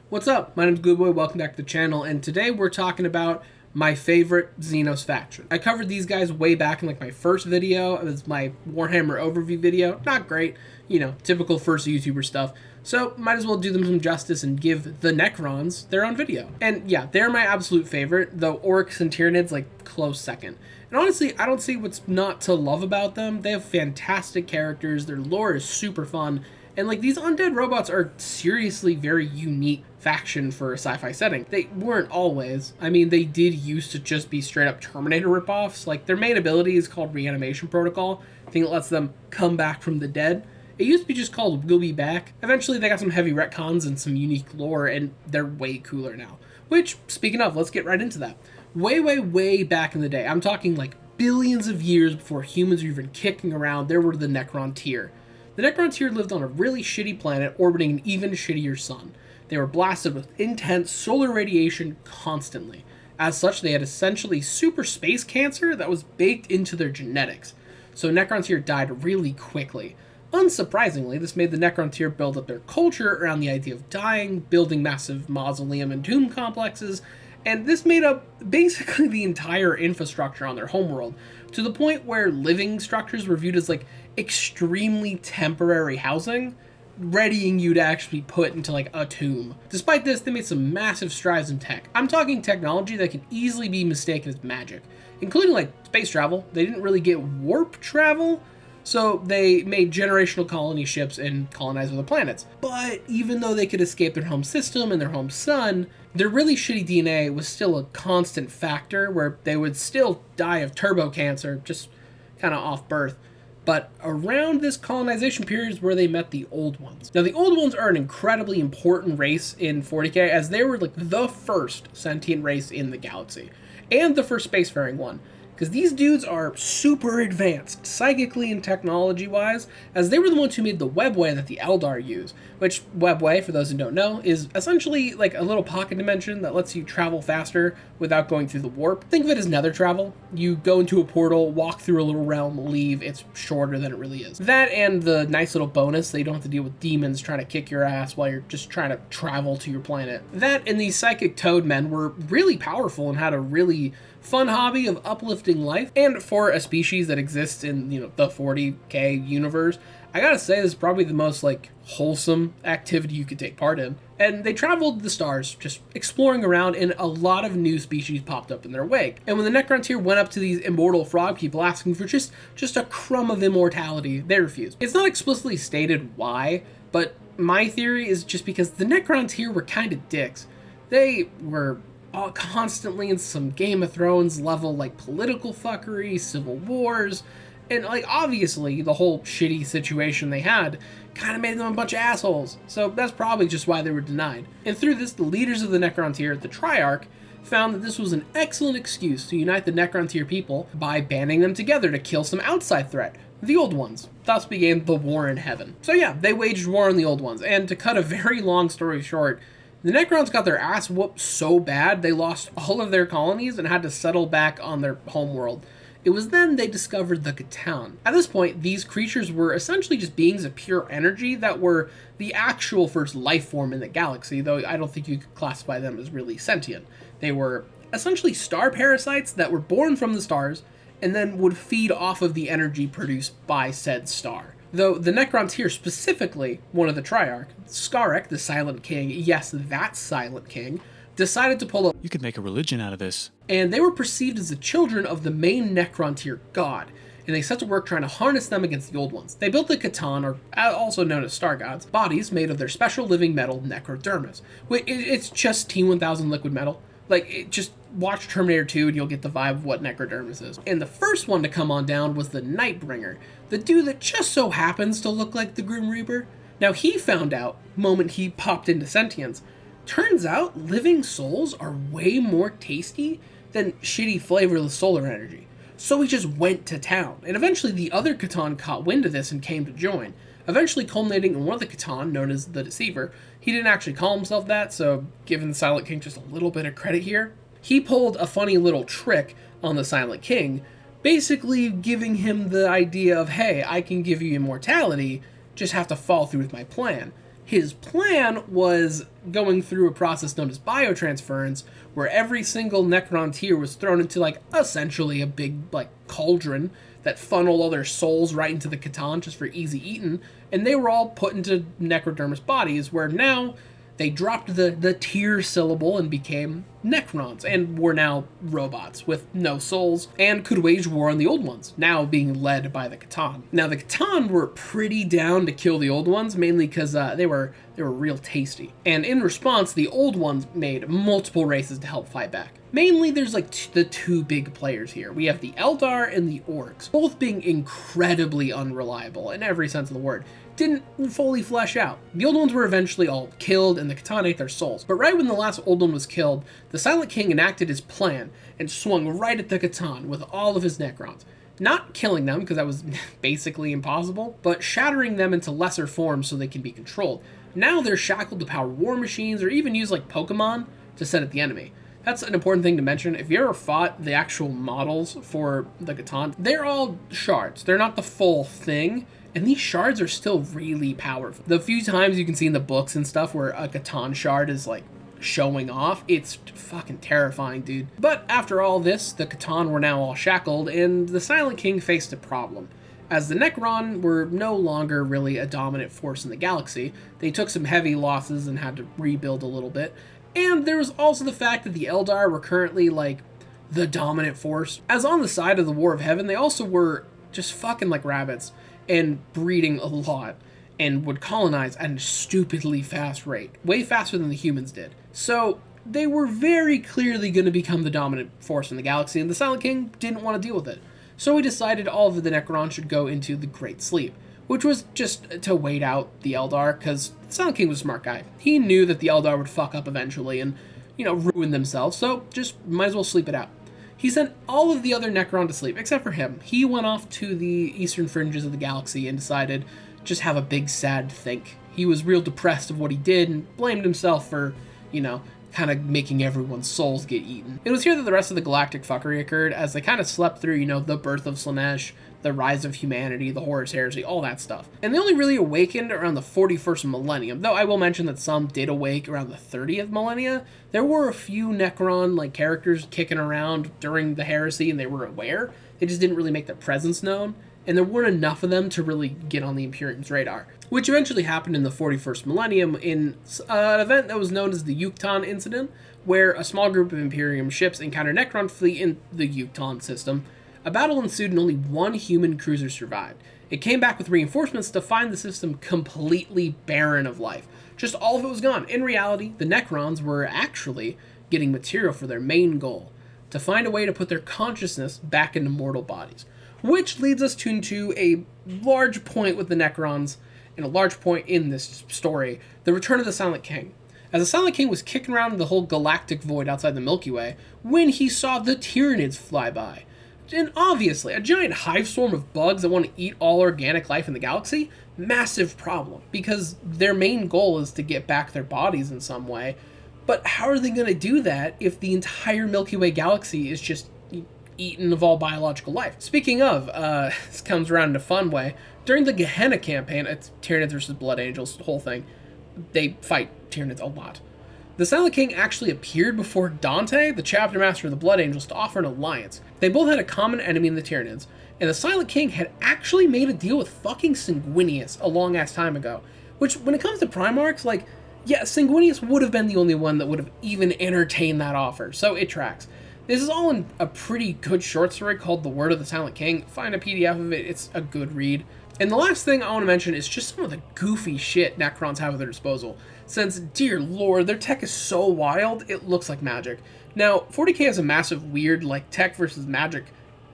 What's up? My name's Goodboy, welcome back to the channel, and today we're talking about my favorite Xenos faction. I covered these guys way back in my first video. It was my Warhammer overview video. Not great, typical first YouTuber stuff. So might as well do them some justice and give the Necrons their own video. And yeah, they're my absolute favorite, though Orcs and Tyranids close second. And honestly, I don't see what's not to love about them. They have fantastic characters, their lore is super fun, and these undead robots are seriously very unique faction for a sci-fi setting. They weren't always. I mean, they did used to just be straight up Terminator ripoffs. Their main ability is called Reanimation Protocol. I think it lets them come back from the dead. It used to be just called We'll Be Back. Eventually they got some heavy retcons and some unique lore, and they're way cooler now. Which, speaking of, let's get right into that. Way back in the day, I'm talking billions of years before humans were even kicking around, there were the Necron tier. The Necron tier lived on a really shitty planet orbiting an even shittier sun. They were blasted with intense solar radiation constantly. As such, they had essentially super space cancer that was baked into their genetics. So Necron tier died really quickly. Unsurprisingly, this made the Necron tier build up their culture around the idea of dying, building massive mausoleum and tomb complexes, and this made up basically the entire infrastructure on their homeworld, to the point where living structures were viewed as extremely temporary housing, readying you to actually put into a tomb. Despite this, they made some massive strides in tech. I'm talking technology that can easily be mistaken as magic, including space travel. They didn't really get warp travel, so they made generational colony ships and colonized other planets. But even though they could escape their home system and their home sun, their really shitty DNA was still a constant factor where they would still die of turbo cancer, just kind of off birth. But around this colonization period is where they met the Old Ones. Now, the Old Ones are an incredibly important race in 40k, as they were the first sentient race in the galaxy, and the first spacefaring one. Because these dudes are super advanced, psychically and technology-wise, as they were the ones who made the webway that the Eldar use, which webway, for those who don't know, is essentially a little pocket dimension that lets you travel faster without going through the warp. Think of it as nether travel. You go into a portal, walk through a little realm, leave. It's shorter than it really is. That and the nice little bonus, so you don't have to deal with demons trying to kick your ass while you're just trying to travel to your planet. That and these psychic toad men were really powerful and had a really fun hobby of uplifting life. And for a species that exists in, the 40k universe, I gotta say this is probably the most wholesome activity you could take part in. And they traveled the stars, just exploring around, and a lot of new species popped up in their wake. And when the Necron tier went up to these immortal frog people asking for just a crumb of immortality, they refused. It's not explicitly stated why, but my theory is just because the Necron tier were kind of dicks. They were constantly in some Game of Thrones level political fuckery, civil wars, and obviously the whole shitty situation they had kind of made them a bunch of assholes. So that's probably just why they were denied. And through this, the leaders of the Necron tier, the Triarch, found that this was an excellent excuse to unite the Necron tier people by banding them together to kill some outside threat, the Old Ones. Thus began the War in Heaven. So yeah, they waged war on the Old Ones, and to cut a very long story short, the Necrons got their ass whooped so bad they lost all of their colonies and had to settle back on their homeworld. It was then they discovered the Catan. At this point, these creatures were essentially just beings of pure energy that were the actual first life form in the galaxy, though I don't think you could classify them as really sentient. They were essentially star parasites that were born from the stars and then would feed off of the energy produced by said star. Though the Necrons here, specifically one of the Triarch, Skarek, the Silent King, yes, that Silent King, decided to pull up. You could make a religion out of this. And they were perceived as the children of the main Necron tier god, and they set to work trying to harness them against the Old Ones. They built the Catan, or also known as Star Gods, bodies made of their special living metal Necrodermis. It's just T1000 liquid metal. Just watch Terminator 2 and you'll get the vibe of what Necrodermis is. And the first one to come on down was the Nightbringer, the dude that just so happens to look like the Grim Reaper. Now he found out, moment he popped into sentience, turns out living souls are way more tasty than shitty flavorless solar energy. So he just went to town, and eventually the other Catan caught wind of this and came to join, eventually culminating in one of the Catan, known as the Deceiver. He didn't actually call himself that, so giving the Silent King just a little bit of credit here. He pulled a funny little trick on the Silent King, basically giving him the idea of, hey, I can give you immortality, just have to follow through with my plan. His plan was going through a process known as biotransference, where every single Necron tier was thrown into, like, essentially a big, like, cauldron that funneled all their souls right into the Catan just for easy eating, and they were all put into Necrodermis bodies, where now they dropped the tier syllable and became Necrons, and were now robots with no souls, and could wage war on the old ones, now being led by the Catan. Now, the Catan were pretty down to kill the old ones, mainly because they were real tasty. And in response, the old ones made multiple races to help fight back. Mainly, there's like the two big players here. We have the Eldar and the Orcs, both being incredibly unreliable in every sense of the word. Didn't fully flesh out. The old ones were eventually all killed, and the Catan ate their souls. But right when the last old one was killed, the Silent King enacted his plan and swung right at the Catan with all of his Necrons. Not killing them, because that was basically impossible, but shattering them into lesser forms so they can be controlled. Now they're shackled to power war machines, or even use like Pokemon to set at the enemy. That's an important thing to mention. If you ever fought the actual models for the Catan, they're all shards. They're not the full thing. And these shards are still really powerful. The few times you can see in the books and stuff where a Catan shard is like showing off, it's fucking terrifying, dude. But after all this, the Catan were now all shackled, and the Silent King faced a problem. As the Necron were no longer really a dominant force in the galaxy, they took some heavy losses and had to rebuild a little bit. And there was also the fact that the Eldar were currently like the dominant force. As on the side of the War of Heaven, they also were just fucking like rabbits and breeding a lot, and would colonize at a stupidly fast rate, way faster than the humans did. So they were very clearly going to become the dominant force in the galaxy, and the Silent King didn't want to deal with it. So he decided all of the Necrons should go into the Great Sleep, which was just to wait out the Eldar, because the Silent King was a smart guy. He knew that the Eldar would fuck up eventually and, ruin themselves, so just might as well sleep it out. He sent all of the other Necron to sleep, except for him. He went off to the eastern fringes of the galaxy and decided just have a big sad think. He was real depressed of what he did and blamed himself for, kind of making everyone's souls get eaten. It was here that the rest of the galactic fuckery occurred, as they kind of slept through, the birth of Slaanesh, the rise of humanity, the Horus Heresy, all that stuff. And they only really awakened around the 41st millennium, though I will mention that some did awake around the 30th millennia. There were a few Necron characters kicking around during the heresy, and they were aware. They just didn't really make their presence known, and there weren't enough of them to really get on the Imperium's radar, which eventually happened in the 41st millennium in an event that was known as the Yukon Incident, where a small group of Imperium ships encountered Necron fleet in the Yukon system. A battle ensued and only one human cruiser survived. It came back with reinforcements to find the system completely barren of life. Just all of it was gone. In reality, the Necrons were actually getting material for their main goal, to find a way to put their consciousness back into mortal bodies. Which leads us into a large point with the Necrons, and a large point in this story, the return of the Silent King. As the Silent King was kicking around the whole galactic void outside the Milky Way, when he saw the Tyranids fly by. And obviously, a giant hive swarm of bugs that want to eat all organic life in the galaxy, massive problem, because their main goal is to get back their bodies in some way. But how are they going to do that if the entire Milky Way galaxy is just eaten of all biological life? Speaking of, this comes around in a fun way. During the Gehenna campaign, it's Tyranids versus Blood Angels, the whole thing, they fight Tyranids a lot. The Silent King actually appeared before Dante, the chapter master of the Blood Angels, to offer an alliance. They both had a common enemy in the Tyranids, and the Silent King had actually made a deal with fucking Sanguinius a long-ass time ago. Which, when it comes to Primarchs, Sanguinius would have been the only one that would have even entertained that offer, so it tracks. This is all in a pretty good short story called The Word of the Silent King. Find a PDF of it, it's a good read. And the last thing I want to mention is just some of the goofy shit Necrons have at their disposal. Since, dear lord, their tech is so wild, it looks like magic. Now, 40k has a massive weird, tech versus magic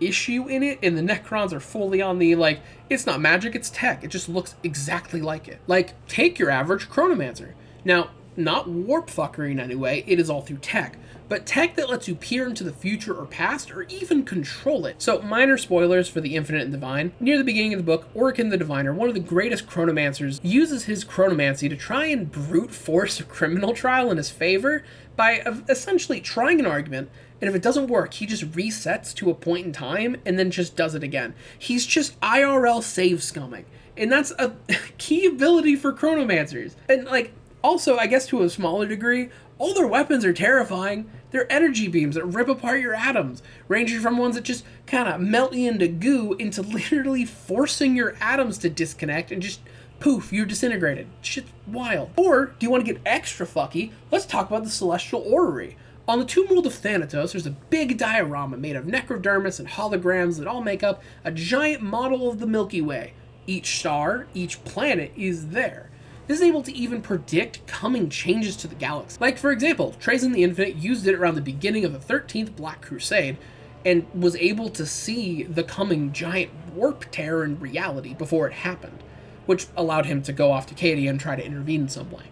issue in it, and the Necrons are fully on the, it's not magic, it's tech. It just looks exactly like it. Take your average Chronomancer. Now, not warp fuckery in any way, it is all through tech. But tech that lets you peer into the future or past, or even control it. So, minor spoilers for the Infinite and Divine. Near the beginning of the book, Orican the Diviner, one of the greatest chronomancers, uses his chronomancy to try and brute force a criminal trial in his favor by essentially trying an argument, and if it doesn't work, he just resets to a point in time and then just does it again. He's just IRL save scumming. And that's a key ability for chronomancers. And like, also, I guess to a smaller degree, all their weapons are terrifying. They're energy beams that rip apart your atoms, ranging from ones that just kind of melt you into goo into literally forcing your atoms to disconnect and just poof, you're disintegrated. Shit's wild. Or, do you want to get extra fucky? Let's talk about the Celestial Orrery. On the Tomb World of Thanatos, there's a big diorama made of necrodermis and holograms that all make up a giant model of the Milky Way. Each star, each planet is there. This is able to even predict coming changes to the galaxy. Like, for example, Trazyn the Infinite used it around the beginning of the 13th Black Crusade and was able to see the coming giant warp tear in reality before it happened, which allowed him to go off to Cadia and try to intervene in some way.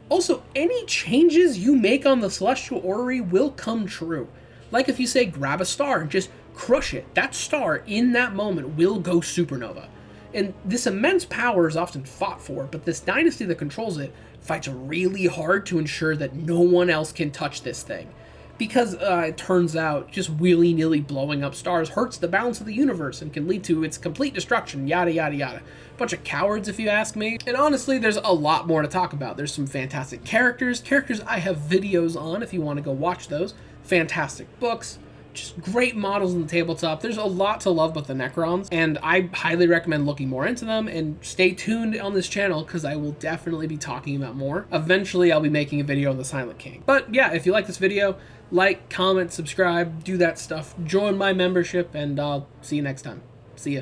Also, any changes you make on the Celestial Orrery will come true. Like if you say grab a star and just crush it, that star in that moment will go supernova. And this immense power is often fought for, but this dynasty that controls it fights really hard to ensure that no one else can touch this thing. Because it turns out just willy-nilly blowing up stars hurts the balance of the universe and can lead to its complete destruction, yada yada yada. Bunch of cowards if you ask me. And honestly, there's a lot more to talk about. There's some fantastic characters I have videos on if you want to go watch those. Fantastic books. Just great models in the tabletop. There's a lot to love about the Necrons, and I highly recommend looking more into them, and stay tuned on this channel because I will definitely be talking about more. Eventually, I'll be making a video on the Silent King. But yeah, if you like this video, like, comment, subscribe, do that stuff. Join my membership, and I'll see you next time. See ya.